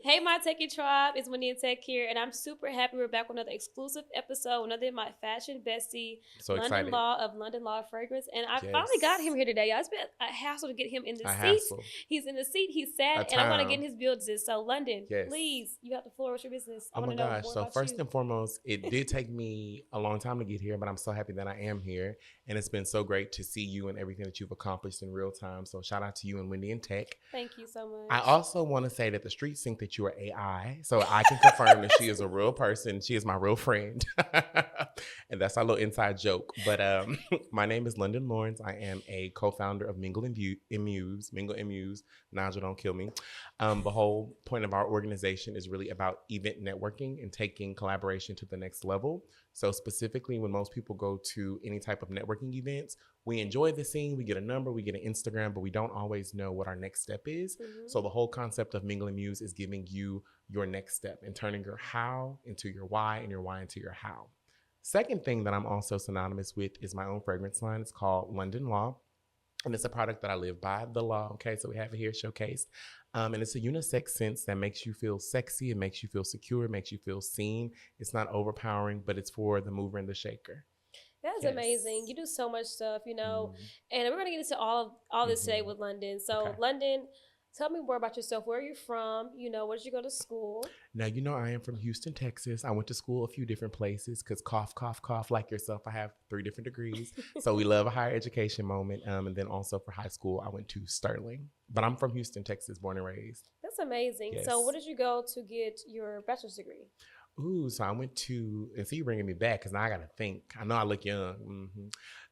Hey, my Techie Tribe, it's WendyInTech here, and I'm super happy we're back with another exclusive episode, another of my fashion bestie, So excited. London Law Fragrance, and I finally got him Yes. here today. Y'all. It's been a hassle to get him in the A seat. hassle. He's in the seat, he's A sat, and I want to get in time. his business. So, London, Yes. please, you have the floor. What's your business? I Oh want my to know gosh. more So about first you. and foremost, it did take me a long time to get here, but I'm so happy that I am here. And it's been so great to see you and everything that you've accomplished in real time. So shout out to you and WendyInTech. Thank you so much. I also want to say that the streets think that you are AI. So I can confirm that she is a real person. She is my real friend. And that's our little inside joke. But my name is London Lawrence. I am a co-founder of Mingle Muse. Mingle Muse. Nigel, don't kill me. The whole point of our organization is really about event networking and taking collaboration to the next level. So specifically, when most people go to any type of networking events, we enjoy the scene, we get a number, we get an Instagram, but we don't always know what our next step is. Mm-hmm. So the whole concept of Mingle Muse is giving you your next step and turning your how into your why and your why into your how. Second thing that I'm also synonymous with is my own fragrance line. It's called London Law. And it's a product that I live by, the law. Okay, so we have it here showcased. And it's a unisex scent that makes you feel sexy. It makes you feel secure. It makes you feel seen. It's not overpowering, but it's for the mover and the shaker. That's amazing. You do so much stuff, Mm. and we're gonna get into all this today with London. So, Okay. London, tell me more about yourself. Where are you from? Where did you go to school? Now, I am from Houston, Texas. I went to school a few different places because cough, cough, cough, like yourself, I have 3 different degrees. So we love a higher education moment. And then also for high school, I went to Sterling. But I'm from Houston, Texas, born and raised. That's amazing. Yes. So, where did you go to get your bachelor's degree? Ooh, so I went to, and see you bringing me back because now I got to think. I know I look young.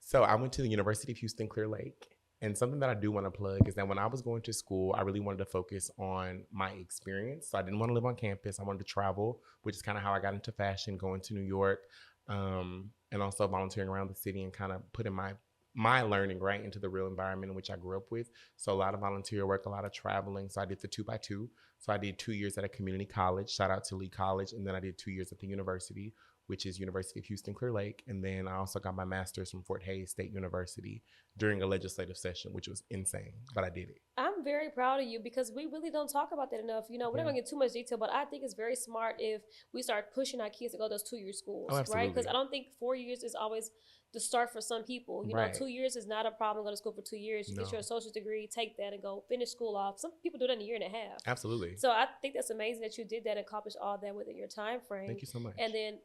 So I went to the University of Houston, Clear Lake. And something that I do want to plug is that when I was going to school, I really wanted to focus on my experience. So I didn't want to live on campus. I wanted to travel, which is kind of how I got into fashion, going to New York, and also volunteering around the city and kind of putting my learning right into the real environment in which I grew up with. So a lot of volunteer work, a lot of traveling. So I did the 2x2. So I did 2 years at a community college, shout out to Lee College. And then I did 2 years at the university, which is University of Houston, Clear Lake. And then I also got my master's from Fort Hays State University during a legislative session, which was insane, but I did it. I'm very proud of you because we really don't talk about that enough. We're not going to get too much detail, but I think it's very smart if we start pushing our kids to go to those 2-year schools, right? Because I don't think 4 years is always the start for some people. 2 years is not a problem. Go to school for 2 years. You get your associate's degree, take that and go finish school off. Some people do that in a year and a half. Absolutely. So I think that's amazing that you did that and accomplished all that within your time frame. Thank you so much. And then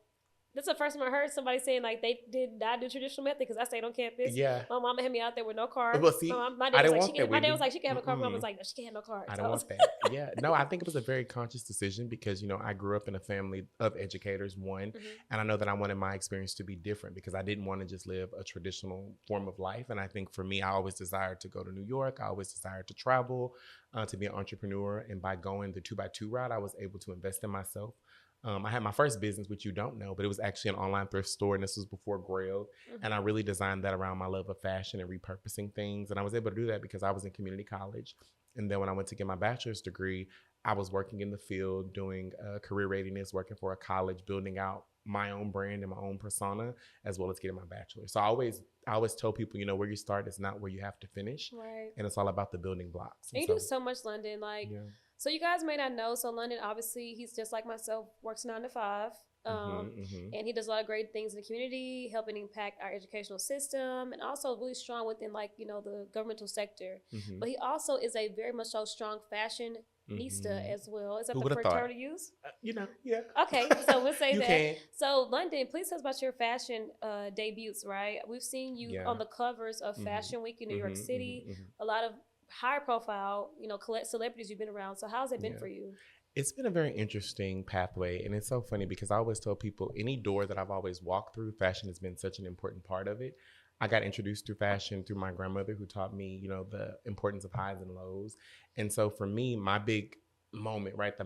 that's the first time I heard somebody saying like they did not do traditional method because I stayed on campus. Yeah. My mama had me out there with no car. Well, see, my dad was like, she can have a car. My mom was like, no, she can't have no car. I don't want that. Yeah. No, I think it was a very conscious decision because, I grew up in a family of educators, one, and I know that I wanted my experience to be different because I didn't want to just live a traditional form of life. And I think for me, I always desired to go to New York. I always desired to travel, to be an entrepreneur. And by going the 2x2 route, I was able to invest in myself. I had my first business, which you don't know, but it was actually an online thrift store, and this was before Grailed. And I really designed that around my love of fashion and repurposing things. And I was able to do that because I was in community college. And then when I went to get my bachelor's degree, I was working in the field, doing career readiness, working for a college, building out my own brand and my own persona, as well as getting my bachelor's. So I always tell people, where you start is not where you have to finish. Right. And it's all about the building blocks. And you do so much, London. So you guys may not know, so London, obviously, he's just like myself, works 9 to 5. And he does a lot of great things in the community, helping impact our educational system, and also really strong within the governmental sector. But he also is a very much so strong fashion nista as well. Is that the correct term to use? Yeah. Okay, so we'll say that. Can. So London, please tell us about your fashion debuts, right? We've seen you on the covers of Fashion Week in New York City. A lot of high profile, celebrities you've been around. So how's it been for you? It's been a very interesting pathway. And it's so funny because I always tell people any door that I've always walked through, fashion has been such an important part of it. I got introduced to fashion through my grandmother who taught me, the importance of highs and lows. And so for me, my big moment, right, the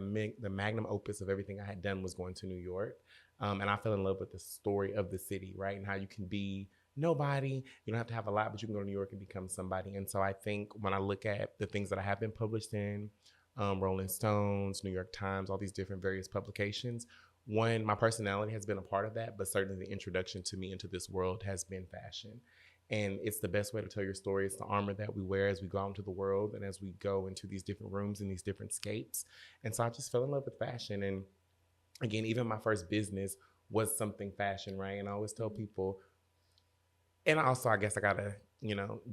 magnum opus of everything I had done was going to New York. And I fell in love with the story of the city, right, and how you can be nobody. You don't have to have a lot, but you can go to New York and become somebody. And so I think when I look at the things that I have been published in, Rolling Stones, New York Times, all these different various publications, one, my personality has been a part of that, but certainly the introduction to me into this world has been fashion. And it's the best way to tell your story. It's the armor that we wear as we go out into the world and as we go into these different rooms and these different scapes. And so I just fell in love with fashion. And again, even my first business was something fashion, right? And I always tell people, and also I guess I gotta,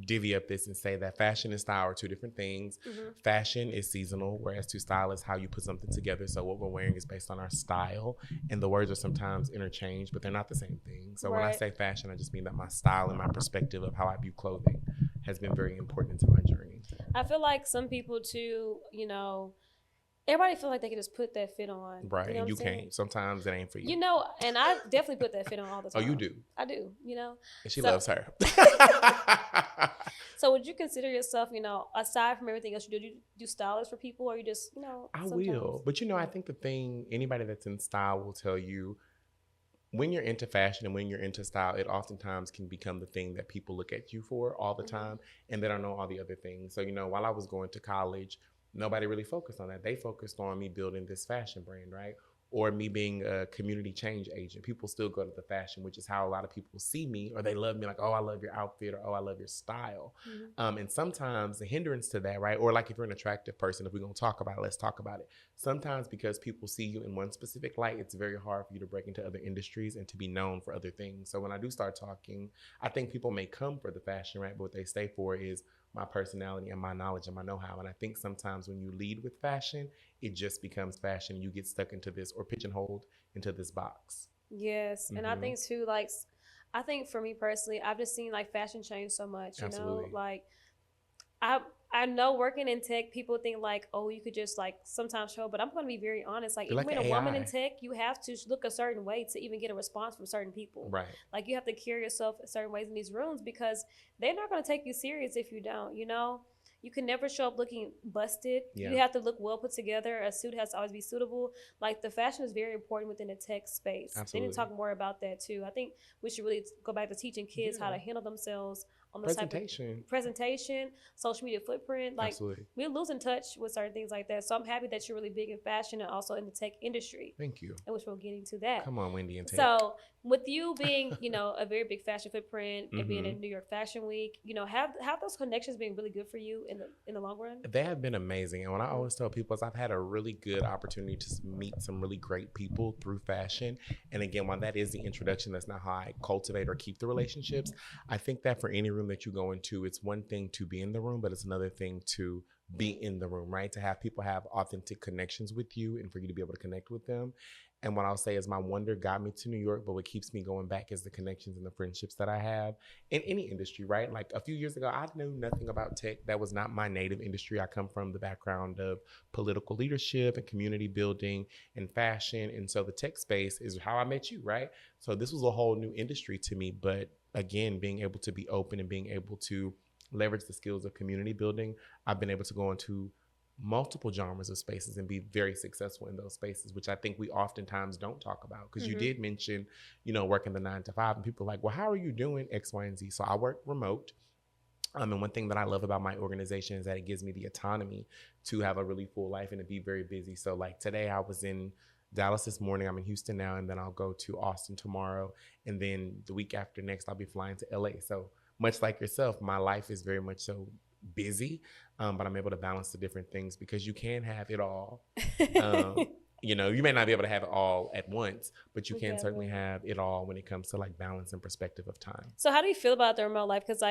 divvy up this and say that fashion and style are two different things. Fashion is seasonal, whereas to style is how you put something together. So what we're wearing is based on our style, and the words are sometimes interchanged, but they're not the same thing. So when I say fashion, I just mean that my style and my perspective of how I view clothing has been very important to my journey. I feel like some people too, everybody feel like they can just put that fit on. Right, and you can't. Sometimes it ain't for you. And I definitely put that fit on all the time. Oh, you do? I do, And she loves her. So would you consider yourself, aside from everything else you do stylist for people, or you just, I will. But, I think the thing, anybody that's in style will tell you, when you're into fashion and when you're into style, it oftentimes can become the thing that people look at you for all the time, and they don't know all the other things. So, while I was going to college, nobody really focused on that. They focused on me building this fashion brand, right? Or me being a community change agent. People still go to the fashion, which is how a lot of people see me, or they love me like, oh, I love your outfit, or oh, I love your style. And sometimes the hindrance to that, right? Or like if you're an attractive person, if we're gonna talk about it, let's talk about it. Sometimes because people see you in one specific light, it's very hard for you to break into other industries and to be known for other things. So when I do start talking, I think people may come for the fashion, right? But what they stay for is my personality and my knowledge and my know-how. And I think sometimes when you lead with fashion, it just becomes fashion. You get stuck into this or pigeonholed into this box. Yes. And I think too, I think for me personally, I've just seen fashion change so much, Absolutely. I know working in tech, people think oh, you could just sometimes show, but I'm going to be very honest. Even when a woman in tech, you have to look a certain way to even get a response from certain people. Right. You have to carry yourself in certain ways in these rooms because they're not going to take you serious if you don't, You can never show up looking busted. Yeah. You have to look well put together. A suit has to always be suitable. The fashion is very important within the tech space. Absolutely. They need to talk more about that too. I think we should really go back to teaching kids how to handle themselves on the presentation, social media footprint. Absolutely. We're losing touch with certain things like that. So I'm happy that you're really big in fashion and also in the tech industry. Thank you. And which we'll get into that. Come on, WendyInTech. So with you being, a very big fashion footprint and being in New York Fashion Week, have those connections been really good for you in the long run? They have been amazing. And what I always tell people is I've had a really good opportunity to meet some really great people through fashion. And again, while that is the introduction, that's not how I cultivate or keep the relationships. I think that for any room that you go into, it's one thing to be in the room, but it's another thing to be in the room, right? To have people have authentic connections with you and for you to be able to connect with them. And what I'll say is my wonder got me to New York, but what keeps me going back is the connections and the friendships that I have in any industry, right? A few years ago, I knew nothing about tech. That was not my native industry. I come from the background of political leadership and community building and fashion. And so the tech space is how I met you, right? So this was a whole new industry to me. But again, being able to be open and being able to leverage the skills of community building, I've been able to go into multiple genres of spaces and be very successful in those spaces, which I think we oftentimes don't talk about. Because you did mention, working the 9 to 5, and people are like, well, how are you doing X, Y, and Z? So I work remote. And one thing that I love about my organization is that it gives me the autonomy to have a really full life and to be very busy. So today I was in Dallas this morning, I'm in Houston now, and then I'll go to Austin tomorrow. And then the week after next, I'll be flying to LA. So much like yourself, my life is very much so busy, but I'm able to balance the different things because you can have it all. You may not be able to have it all at once, but you can certainly have it all when it comes to balance and perspective of time. So how do you feel about the remote life? Because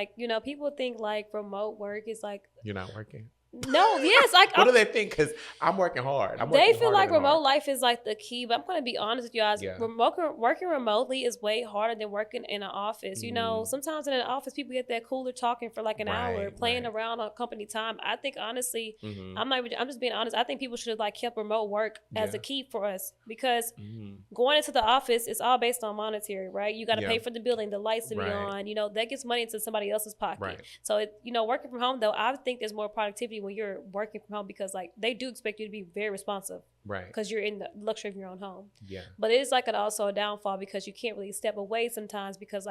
people think remote work is you're not working. No, yes. What do they think? Because I'm working hard. They feel like remote life is the key, but I'm going to be honest with you guys. Yeah. Working remotely is way harder than working in an office. Sometimes in an office, people get that cooler talking for an hour, playing around on company time. I think honestly, I'm just being honest. I think people should have kept remote work as a key for us because going into the office is all based on monetary, right? You got to pay for the building, the lights to be on. That gets money into somebody else's pocket. Right. So working from home though, I think there's more productivity when you're working from home because they do expect you to be very responsive, right? Because you're in the luxury of your own home. Yeah. But it is also a downfall because you can't really step away sometimes because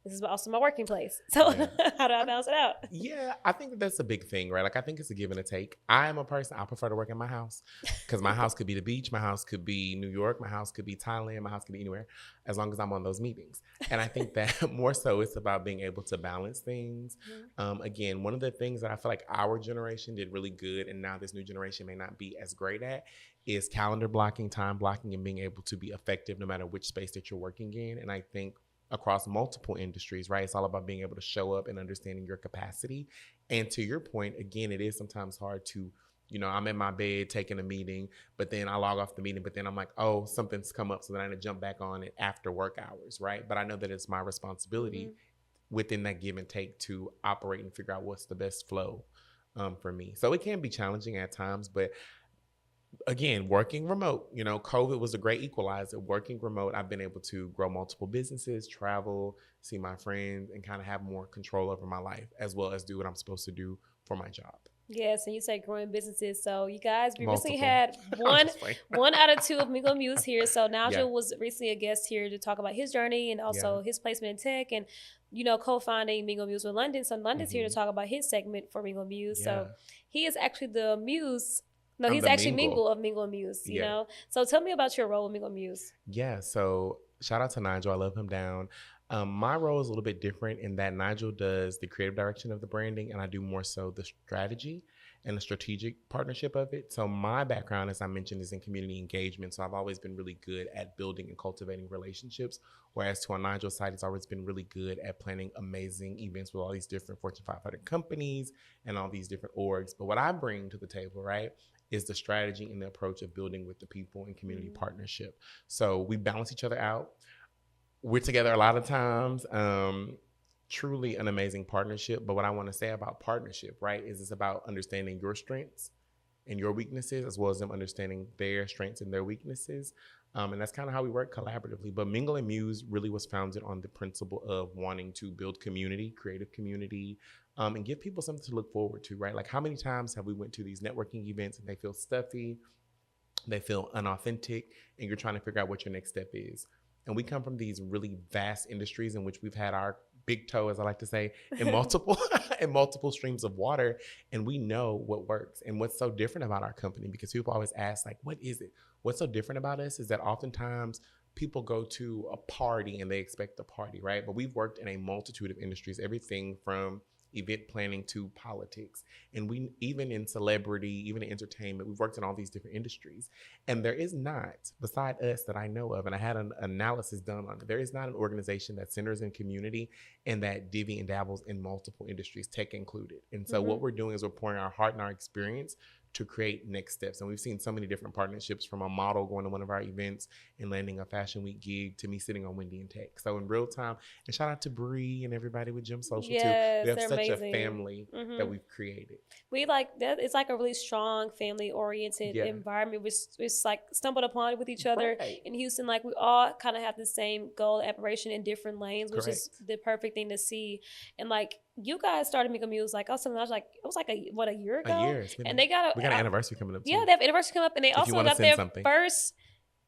this is also my working place. So Yeah. how do I balance it out? Yeah, I think that's a big thing, right? Like, I think it's a give and a take. I am a person, I prefer to work in my house because my house could be the beach, my house could be New York, my house could be Thailand, my house could be anywhere, as long as I'm on those meetings. And I think that more so it's about being able to balance things. Again, one of the things that I feel like our generation did really good, and now this new generation may not be as great at, is calendar blocking, time blocking, and being able to be effective no matter which space that you're working in. And I think across multiple industries, right? It's all about being able to show up and understanding your capacity. And to your point, again, it is sometimes hard to, I'm in my bed taking a meeting, but then I log off the meeting, but then I'm like, oh, something's come up. So then I had to jump back on it after work hours, right? But I know that it's my responsibility within that give and take to operate and figure out what's the best flow for me. So it can be challenging at times, but again, working remote, COVID was a great equalizer. Working remote, I've been able to grow multiple businesses, travel, see my friends, and kind of have more control over my life, as well as do what I'm supposed to do for my job. Yes, and you say growing businesses. So you guys, we Multiple. recently had one out of two of Mingle Muse here. So Nigel was recently a guest here to talk about his journey and also his placement in tech and, co-founding Mingle Muse with London. So London's here to talk about his segment for Mingle Muse. So he is actually the muse. No, he's actually Mingle of Mingle Muse, you know? So tell me about your role with Mingle Muse. Yeah, so shout out to Nigel. I love him down. My role is a little bit different in that Nigel does the creative direction of the branding, and I do more so the strategy and the strategic partnership of it. So my background, as I mentioned, is in community engagement. So I've always been really good at building and cultivating relationships. Whereas to on Nigel's side, he's always been really good at planning amazing events with all these different Fortune 500 companies and all these different orgs. But what I bring to the table, right, is the strategy and the approach of building with the people and community partnership. So we balance each other out. We're together a lot of times. Truly an amazing partnership. But what I want to say about partnership, right, is it's about understanding your strengths and your weaknesses, as well as them understanding their strengths and their weaknesses. And that's kind of how we work collaboratively. But Mingle and Muse really was founded on the principle of wanting to build community, creative community, and give people something to look forward to, right? Like, how many times have we went to these networking events and they feel stuffy, they feel unauthentic, and you're trying to figure out what your next step is? And we come from these really vast industries in which we've had our big toe, as I like to say, in multiple streams of water, and we know what works. And what's so different about our company, because people always ask, like, what is it? What's so different about us is that oftentimes people go to a party and they expect a party, right? But we've worked in a multitude of industries, everything from event planning to politics. And we, even in celebrity, even in entertainment, we've worked in all these different industries. And there is not, beside us that I know of, and I had an analysis done on it, there is not an organization that centers in community and that divvy and dabbles in multiple industries, tech included. And so what we're doing is we're pouring our heart and our experience to create next steps. And we've seen so many different partnerships, from a model going to one of our events and landing a fashion week gig to me sitting on WendyInTech. So in real time, and shout out to Bree and everybody with Gym Social too. We have such amazing. A family that we've created. We like that. It's like a really strong family oriented environment. We like stumbled upon it with each other in Houston. Like, we all kind of have the same goal, aspiration in different lanes, which is the perfect thing to see. And like, you guys started Mingle Muse like, it was like a year ago? A year. And we got an anniversary coming up too. Yeah, they have an anniversary coming up, and they also got their first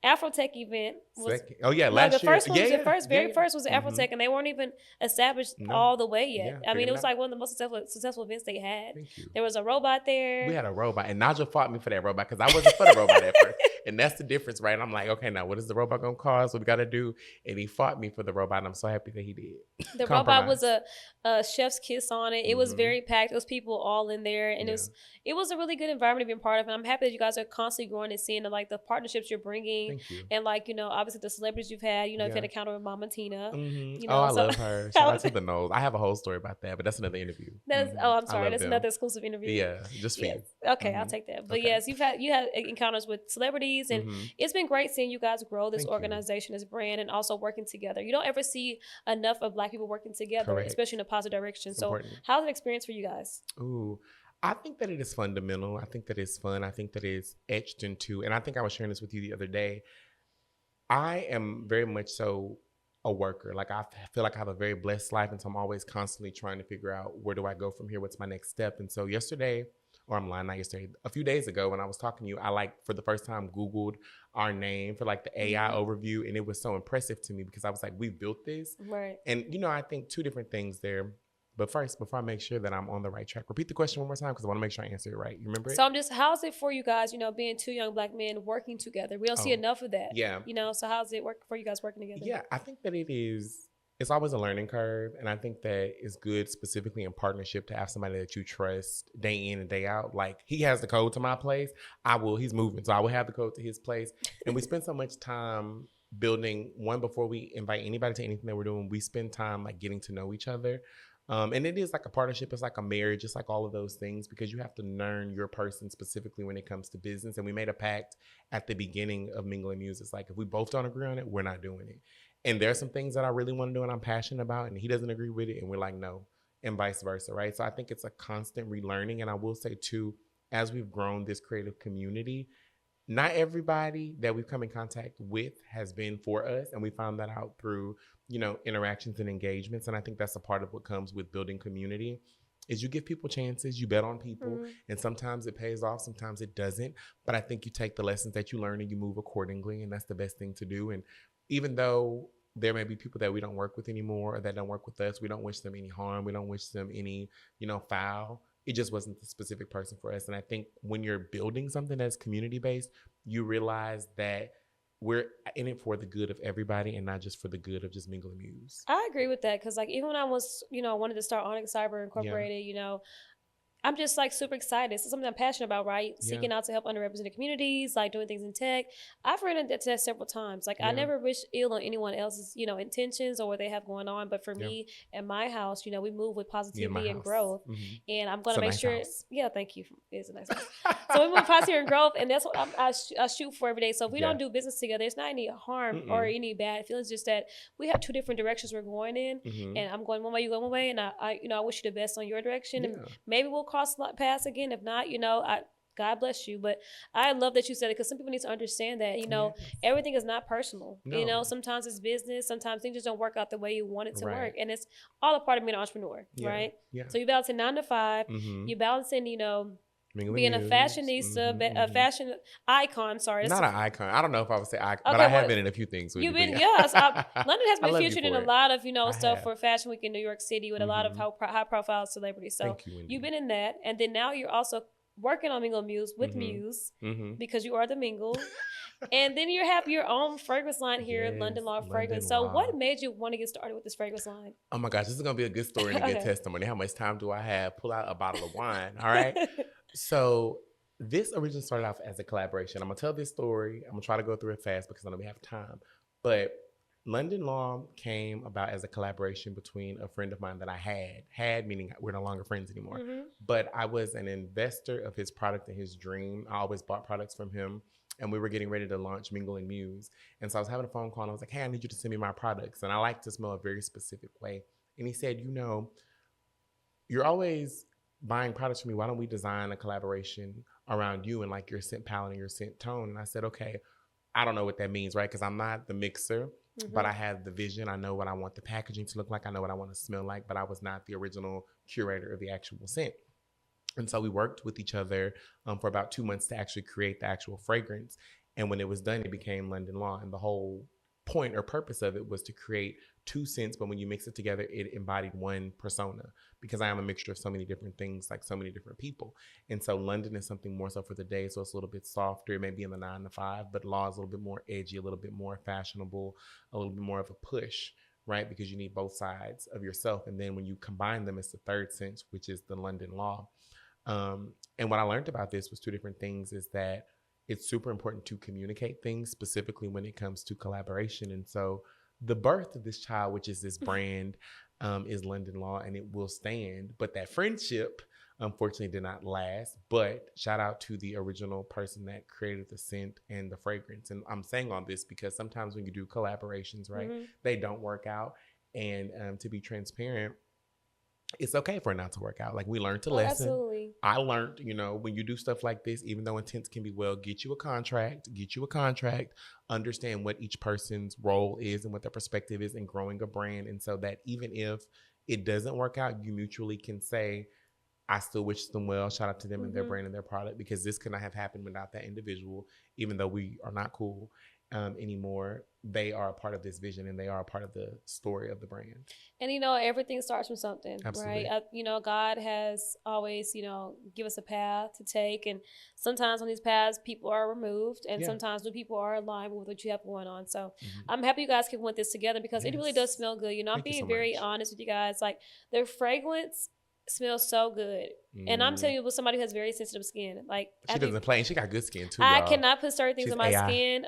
Afrotech event. Last year. The first one was the first was Afrotech, and they weren't even established all the way yet. I mean, it was like one of the most successful events they had. Thank you. There was a robot there. We had a robot, and Nigel fought me for that robot because I wasn't for the robot at first. And that's the difference, right? I'm like, okay, now what is the robot going to cost? What we got to do? And he fought me for the robot, and I'm so happy that he did. The robot was a chef's kiss on it. It was very packed. It was people all in there, and it was a really good environment to be a part of. And I'm happy that you guys are constantly growing and seeing the partnerships you're bringing. Thank you. And obviously the celebrities you've had. You've had a counter with Mama Tina. I love her. Shout out to the Knowles. I have a whole story about that, but that's another interview. I'm sorry. That's another exclusive interview. Yeah, just for you. Okay, I'll take that. But yes, you had encounters with celebrities, and it's been great seeing you guys grow this organization, this brand, and also working together. You don't ever see enough of Black people working together, especially in a positive direction. So how's the experience for you guys? Ooh, I think that it is fundamental. I think that it's fun. I think that it's etched into, and I think I was sharing this with you the other day. I am very much so a worker. Like, I feel like I have a very blessed life, and so I'm always constantly trying to figure out, where do I go from here? What's my next step? And so yesterday or I'm lying, not yesterday, a few days ago when I was talking to you, I like for the first time Googled our name for like the AI overview. And it was so impressive to me because I was like, we built this. Right. And, you know, I think two different things there. But first, before I make sure that I'm on the right track, repeat the question one more time because I want to make sure I answer it right. You remember it? So I'm just, how's it for you guys, you know, being two young Black men working together? We don't see enough of that. Yeah. You know, so how's it work for you guys working together? Yeah, I think that it's always a learning curve. And I think that it's good specifically in partnership to have somebody that you trust day in and day out. Like he has the code to my place. He's moving. So I will have the code to his place. And we spend so much time building one before we invite anybody to anything that we're doing. We spend time like getting to know each other. And it is like a partnership. It's like a marriage. It's like all of those things because you have to learn your person specifically when it comes to business. And we made a pact at the beginning of Mingle Muse. It's like, if we both don't agree on it, we're not doing it. And there's some things that I really want to do and I'm passionate about and he doesn't agree with it. And we're like, no, and vice versa. Right. So I think it's a constant relearning. And I will say too, as we've grown this creative community, not everybody that we've come in contact with has been for us. And we found that out through, you know, interactions and engagements. And I think that's a part of what comes with building community is you give people chances, you bet on people, and sometimes it pays off, sometimes it doesn't. But I think you take the lessons that you learn and you move accordingly. And that's the best thing to do. And even though there may be people that we don't work with anymore or that don't work with us, we don't wish them any harm. We don't wish them any, you know, foul. It just wasn't the specific person for us. And I think when you're building something that's community-based, you realize that we're in it for the good of everybody and not just for the good of just Mingle Muse. I agree with that because like even when I was, you know, wanted to start Onyx Cyber Incorporated, you know, I'm just like super excited. It's something I'm passionate about, right? Seeking out to help underrepresented communities, like doing things in tech. I've ran into that several times. Like I never wish ill on anyone else's, you know, intentions or what they have going on. But for me and my house, you know, we move with positivity and growth. And I'm going to make sure. Yeah, thank you. It's a nice house. So we move with positivity and growth. And that's what I shoot for every day. So if we don't do business together, it's not any harm or any bad feelings. Just that we have two different directions we're going in. And I'm going one way, you go one way. And I you know, I wish you the best on your direction. And maybe we'll cross paths again. If not, you know, God bless you. But I love that you said it because some people need to understand that, you know, everything is not personal. No. You know, sometimes it's business. Sometimes things just don't work out the way you want it to work. And it's all a part of being an entrepreneur, right? Yeah. So you balance 9 to 5. You're balancing, you know, being a fashionista, a fashion icon. Sorry, not an icon. I don't know if I would say icon, but I have been in a few things. You've been, yes. London has been featured in a lot of, you know, stuff for Fashion Week in New York City with a lot of high profile celebrities. So you've been in that, and then now you're also working on Mingle Muse with Muse because you are the Mingle. And then you have your own fragrance line here, London Law Fragrance. So what made you want to get started with this fragrance line? Oh my gosh, this is going to be a good story and a good testimony. How much time do I have? Pull out a bottle of wine, all right? So this originally started off as a collaboration. I'm going to tell this story. I'm going to try to go through it fast because I know we have time. But London Law came about as a collaboration between a friend of mine that I had meaning we're no longer friends anymore. But I was an investor of his product and his dream. I always bought products from him. And we were getting ready to launch Mingle Muse. And so I was having a phone call and I was like, hey, I need you to send me my products. And I like to smell a very specific way. And he said, you know, you're always buying products from me. Why don't we design a collaboration around you and like your scent palette and your scent tone? And I said, okay, I don't know what that means, right? Because I'm not the mixer, but I have the vision. I know what I want the packaging to look like. I know what I want to smell like, but I was not the original curator of the actual scent. And so we worked with each other for about 2 months to actually create the actual fragrance. And when it was done, it became London Law. And the whole point or purpose of it was to create 2 scents, but when you mix it together, it embodied one persona because I am a mixture of so many different things, like so many different people. And so London is something more so for the day. So it's a little bit softer, maybe in the 9 to 5, but Law is a little bit more edgy, a little bit more fashionable, a little bit more of a push, right? Because you need both sides of yourself. And then when you combine them, it's the third sense, which is the London Law. And what I learned about this was 2 different things is that it's super important to communicate things specifically when it comes to collaboration. And so the birth of this child, which is this brand, is London Law, and it will stand. But that friendship, unfortunately, did not last. But shout out to the original person that created the scent and the fragrance. And I'm saying all this because sometimes when you do collaborations, right, they don't work out. And to be transparent, it's okay for it not to work out. Like we learned a lesson. Absolutely. I learned, you know, when you do stuff like this, even though intents can be well, get you a contract, understand what each person's role is and what their perspective is in growing a brand. And so that even if it doesn't work out, you mutually can say, I still wish them well. Shout out to them and their brand and their product, because this could not have happened without that individual. Even though we are not cool anymore, they are a part of this vision and they are a part of the story of the brand. And, everything starts from something, Absolutely. Right? God has always, give us a path to take. And sometimes on these paths, people are removed. And sometimes when people are aligned with what you have going on. So I'm happy you guys can put this together, because it really does smell good. I'm being very honest with you guys. Like, their fragrance smells so good. And I'm telling you, with somebody who has very sensitive skin, like, she doesn't play, and she got good skin too. I cannot put certain things on my skin.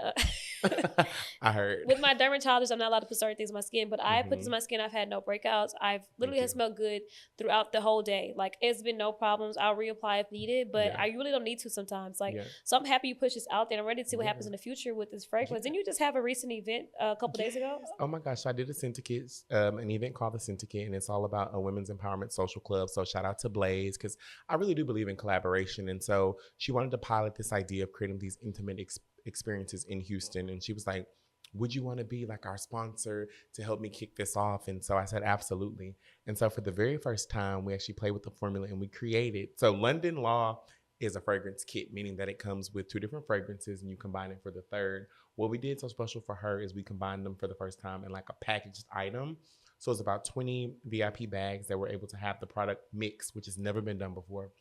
I heard. With my dermatologist, I'm not allowed to put certain things on my skin, but I put this on my skin. I've had no breakouts. I've literally have smelled good throughout the whole day. Like, it's been no problems. I'll reapply if needed, but I really don't need to sometimes. Like, so I'm happy you push this out there. I'm ready to see what happens in the future with this fragrance. Didn't you just have a recent event a couple days ago? Oh my gosh, I did a syndicate, an event called the Syndicate, and it's all about a women's empowerment social club. So shout out to Blaze, because I really do believe in collaboration. And so she wanted to pilot this idea of creating these intimate experiences in Houston. And she was like, would you want to be like our sponsor to help me kick this off? And so I said, absolutely. And so for the very first time, we actually played with the formula and we created. So London Law is a fragrance kit, meaning that it comes with 2 different fragrances and you combine it for the third. What we did so special for her is we combined them for the first time in like a packaged item. So it's about 20 VIP bags that were able to have the product mix, which has never been done before.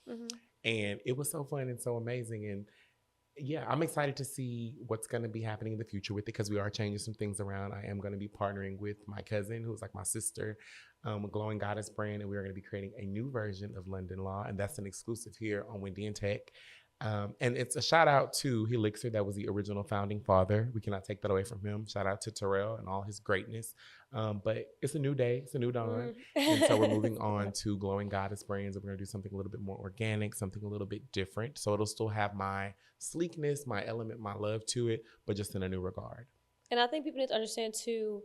And it was so fun and so amazing. And yeah, I'm excited to see what's going to be happening in the future with it, because we are changing some things around. I am going to be partnering with my cousin, who's like my sister, Glowing Goddess brand, and we are going to be creating a new version of London Law, and that's an exclusive here on WendyInTech. And it's a shout out to Helixer, that was the original founding father. We cannot take that away from him. Shout out to Terrell and all his greatness. But it's a new day. It's a new dawn. And so we're moving on to Glowing Goddess brands. And we're going to do something a little bit more organic, something a little bit different. So it'll still have my sleekness, my element, my love to it, but just in a new regard. And I think people need to understand too,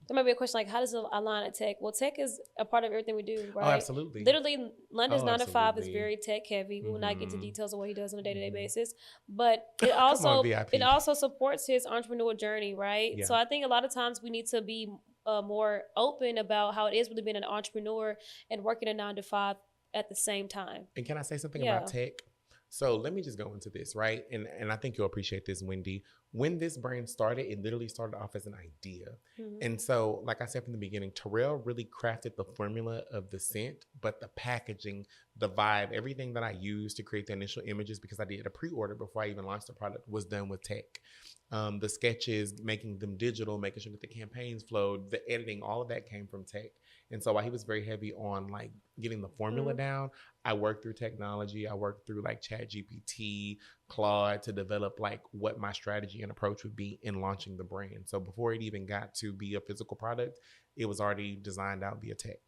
there might be a question like, how does it align at tech? Well, tech is a part of everything we do, right? Oh, absolutely. Literally, London's 9 to 5 is very tech heavy. We will not get into details of what he does on a day-to-day basis, but it also supports his entrepreneurial journey, right? Yeah. So I think a lot of times we need to be more open about how it is really being an entrepreneur and working a 9 to 5 at the same time. And can I say something about tech? So let me just go into this, right? And I think you'll appreciate this, Wendy. When this brand started, it literally started off as an idea. And so, like I said from the beginning, Terrell really crafted the formula of the scent, but the packaging, the vibe, everything that I used to create the initial images, because I did a pre-order before I even launched the product, was done with tech. The sketches, making them digital, making sure that the campaigns flowed, the editing, all of that came from tech. And so while he was very heavy on like getting the formula down, I worked through technology. I worked through like ChatGPT, Claude, to develop like what my strategy and approach would be in launching the brand. So before it even got to be a physical product, it was already designed out via tech.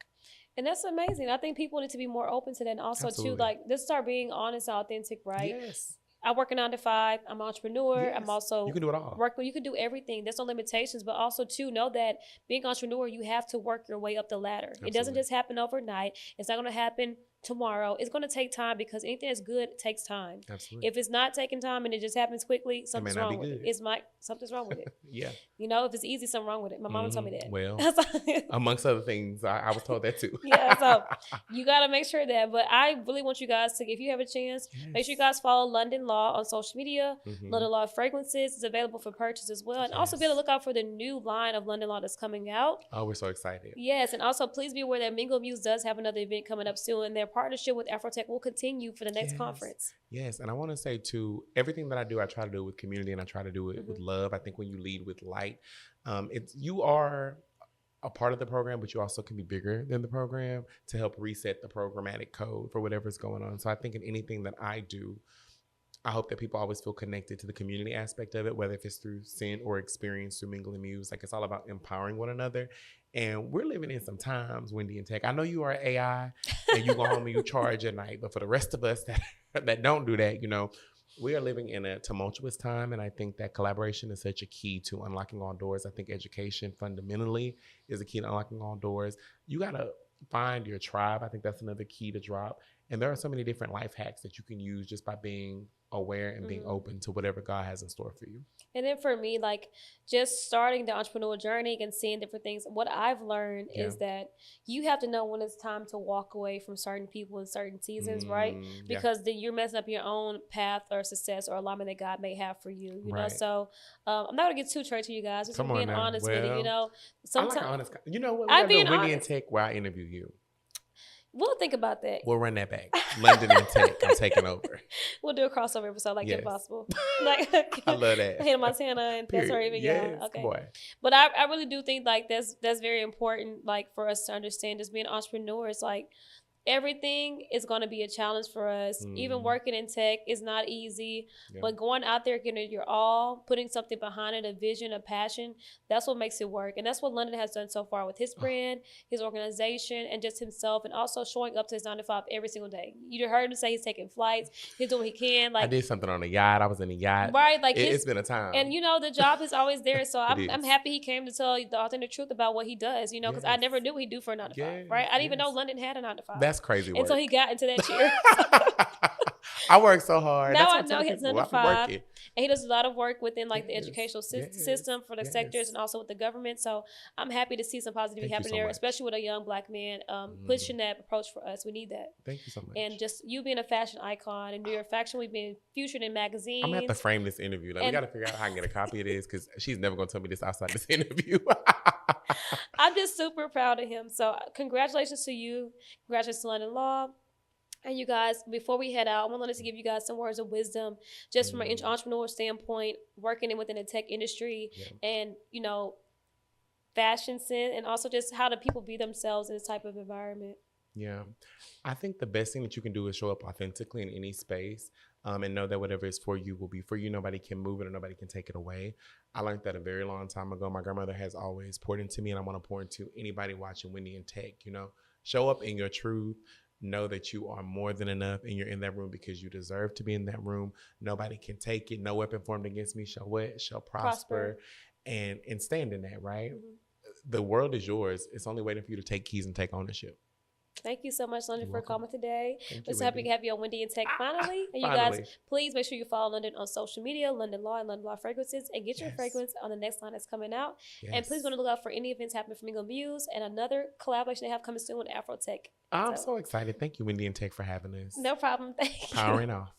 And that's amazing. I think people need to be more open to that. And also too, like, just start being honest and authentic, right? Yes. I work a 9 to 5. I'm an entrepreneur. Yes. I'm also you can do it all. You can do everything. There's no limitations, but also too know that being an entrepreneur, you have to work your way up the ladder. Absolutely. It doesn't just happen overnight. It's not going to happen tomorrow. It's going to take time, because anything that's good takes time. Absolutely. If it's not taking time and it just happens quickly, something's wrong with it. Something's wrong with it. Yeah. If it's easy, something wrong with it. My mama told me that. Well, amongst other things, I was told that too. Yeah, so you got to make sure that. But I really want you guys to, if you have a chance, make sure you guys follow London Law on social media. London Law Fragrances is available for purchase as well. And also be on the lookout for the new line of London Law that's coming out. Oh, we're so excited. Yes, and also please be aware that Mingle Muse does have another event coming up soon, and their partnership with Afrotech will continue for the next conference. Yes, and I want to say too, everything that I do, I try to do it with community, and I try to do it with love. I think when you lead with light, you are a part of the program, but you also can be bigger than the program to help reset the programmatic code for whatever's going on. So I think in anything that I do, I hope that people always feel connected to the community aspect of it, whether if it's through scent or experience through Mingle Muse. Like, it's all about empowering one another. And we're living in some times, WendyInTech. I know you are AI and you go home and you charge at night, but for the rest of us that don't do that, we are living in a tumultuous time. And I think that collaboration is such a key to unlocking all doors. I think education fundamentally is a key to unlocking all doors. You got to find your tribe. I think that's another key to drop. And there are so many different life hacks that you can use just by being aware and being open to whatever God has in store for you. And then for me, like just starting the entrepreneurial journey and seeing different things, what I've learned is that you have to know when it's time to walk away from certain people in certain seasons, right? Because then you're messing up your own path or success or alignment that God may have for you, you know? So I'm not going to get too churchy, you guys. Just being honest with you, you know? Sometimes, I like honest. You know what? We're going to do WendyInTech where I interview you. We'll think about that. We'll run that back. WendyInTech, I'm taking over. We'll do a crossover episode like Impossible. Like I love that. Hannah Montana and that's where even okay. Boy. But I really do think like that's very important, like for us to understand as being entrepreneurs, like everything is going to be a challenge for us. Even working in tech is not easy, but going out there, giving it your all, putting something behind it, a vision, a passion, that's what makes it work. And that's what London has done so far with his brand, his organization, and just himself, and also showing up to his 9 to 5 every single day. You heard him say he's taking flights, he's doing what he can. Like, I did something on a yacht. I was in a yacht. Right. Like it's been a time. And you know, the job is always there. So I'm happy he came to tell the authentic truth about what he does, you know, because I never knew what he'd do for a 9 to 5, right? I didn't even know London had a 9 to 5. That's crazy work. Until he got into that chair. I work so hard. Now I know he's 9 to 5. And he does a lot of work within like the educational system for the sectors and also with the government. So I'm happy to see some positivity happening there, especially with a young Black man pushing that approach for us. We need that. Thank you so much. And just you being a fashion icon in New York Fashion Week, being featured in magazines. I'm going to have to frame this interview. Like, we got to figure out how I can get a copy of this because she's never going to tell me this outside this interview. I'm just super proud of him. So congratulations to you. Congratulations to London Law. And you guys, before we head out, I wanted to give you guys some words of wisdom just from an entrepreneurial standpoint, working within the tech industry and, you know, fashion sense, and also just how do people be themselves in this type of environment. Yeah. I think the best thing that you can do is show up authentically in any space and know that whatever is for you will be for you. Nobody can move it or nobody can take it away. I learned that a very long time ago. My grandmother has always poured into me, and I want to pour into anybody watching WendyInTech. You know, show up in your truth. Know that you are more than enough and you're in that room because you deserve to be in that room. Nobody can take it. No weapon formed against me shall prosper. And stand in that, right? The world is yours. It's only waiting for you to take keys and take ownership. Thank you so much, London, for coming today. We're so happy to have you on WendyInTech finally. And you guys, please make sure you follow London on social media, London Law and London Law Fragrances, and get your fragrance on the next line that's coming out. And please want to look out for any events happening from Mingle Muse and another collaboration they have coming soon with Afrotech. I'm so excited. Thank you, WendyInTech, for having us. No problem. Thank you. Powering off.